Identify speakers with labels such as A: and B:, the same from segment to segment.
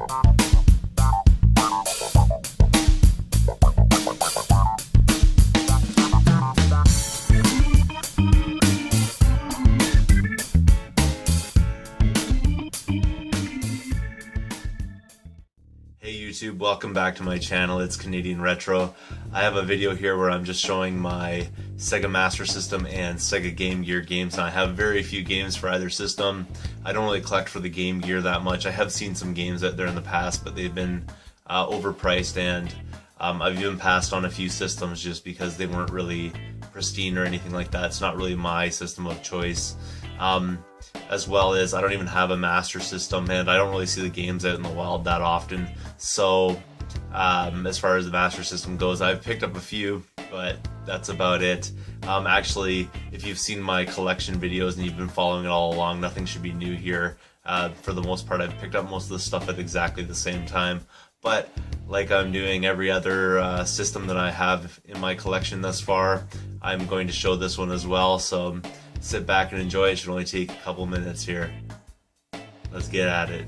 A: Hey YouTube, welcome back to my channel. It's Canadian Retro. I have a video here where I'm just showing my Sega Master System and Sega Game Gear games, and I have very few games for either system. I don't really collect for the Game Gear that much. I have seen some games out there in the past, but they've been overpriced, and I've even passed on a few systems just because they weren't really pristine or anything like that. It's not really my system of choice. As well as I don't even have a Master System, and I don't really see the games out in the wild that often. So as far as the Master System goes, I've picked up a few, but that's about it. Actually, if you've seen my collection videos and you've been following it all along, nothing should be new here. For the most part, I've picked up most of the stuff at exactly the same time. But like I'm doing every other system that I have in my collection thus far, I'm going to show this one as well. So sit back and enjoy. It should only take a couple minutes here. Let's get at it.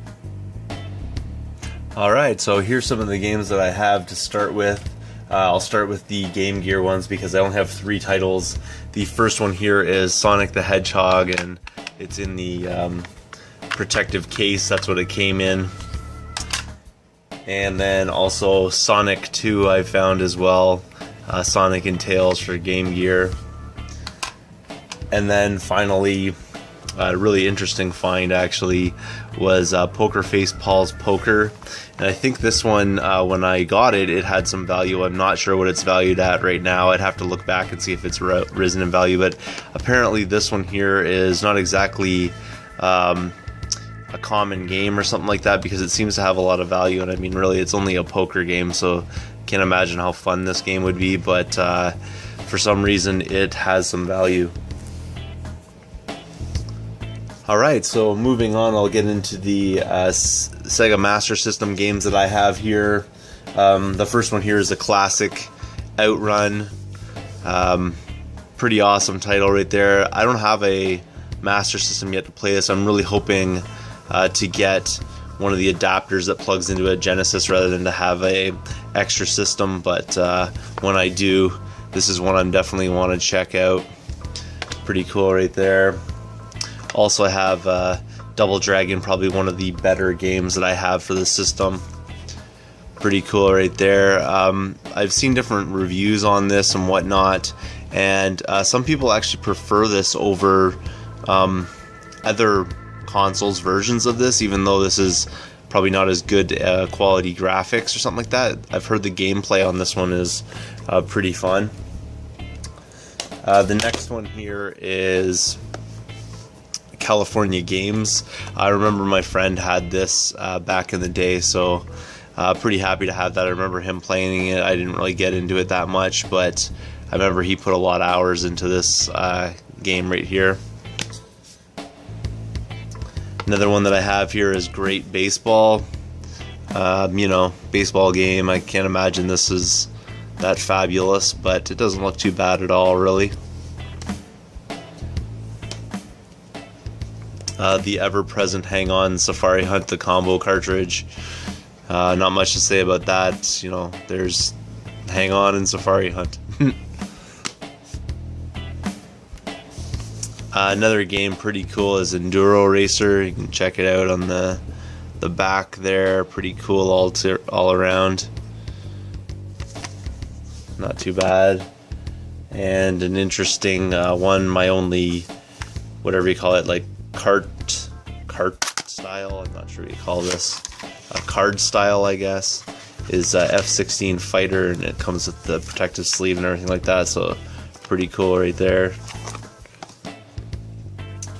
A: Alright, so here's some of the games that I have to start with. I'll start with the Game Gear ones because I only have 3 titles. The first one here is Sonic the Hedgehog, and it's in the protective case. That's what it came in. And then also Sonic 2 I found as well. Sonic and Tails for Game Gear. And then finally, a really interesting find actually was Poker Face Paul's Poker. And I think this one, when I got it, it had some value. I'm not sure what it's valued at right now. I'd have to look back and see if it's risen in value. But apparently this one here is not exactly a common game or something like that, because it seems to have a lot of value. And I mean, really, it's only a poker game, so can't imagine how fun this game would be. But for some reason, it has some value. Alright, so moving on, I'll get into the Sega Master System games that I have here. The first one here is a classic, Outrun. Pretty awesome title right there. I don't have a Master System yet to play this. I'm really hoping to get one of the adapters that plugs into a Genesis rather than to have a extra system, but when I do, this is one I definitely want to check out. Pretty cool right there. Also, I have Double Dragon, probably one of the better games that I have for the system. Pretty cool right there. I've seen different reviews on this and whatnot, and some people actually prefer this over other consoles versions of this, even though this is probably not as good quality graphics or something like that. I've heard the gameplay on this one is pretty fun. The next one here is California Games. I remember my friend had this back in the day, so pretty happy to have that. I remember him playing it. I didn't really get into it that much, but I remember he put a lot of hours into this game right here. Another one that I have here is Great Baseball. You know, baseball game. I can't imagine this is that fabulous, but it doesn't look too bad at all, really. The ever-present Hang On Safari Hunt, the combo cartridge. Not much to say about that. You know, there's Hang On and Safari Hunt. Another game pretty cool is Enduro Racer. You can check it out on the back there. Pretty cool all around. Not too bad. And an interesting one, my only, whatever you call it, like cart style, I'm not sure what you call this, card style I guess, is F-16 Fighter, and it comes with the protective sleeve and everything like that, so pretty cool right there.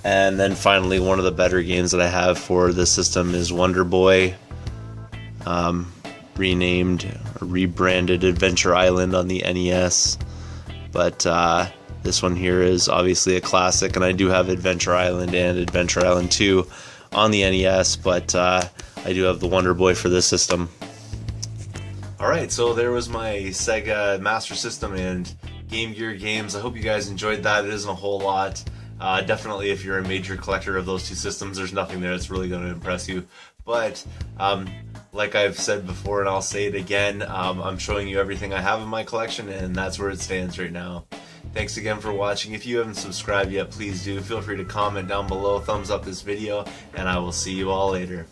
A: And then finally, one of the better games that I have for this system is Wonder Boy, rebranded Adventure Island on the NES, but this one here is obviously a classic, and I do have Adventure Island and Adventure Island 2 on the NES, but I do have the Wonder Boy for this system. Alright, so there was my Sega Master System and Game Gear games. I hope you guys enjoyed that. It isn't a whole lot. Definitely if you're a major collector of those two systems, there's nothing there that's really going to impress you. But like I've said before, and I'll say it again, I'm showing you everything I have in my collection, and that's where it stands right now. Thanks again for watching. If you haven't subscribed yet, please do. Feel free to comment down below, thumbs up this video, and I will see you all later.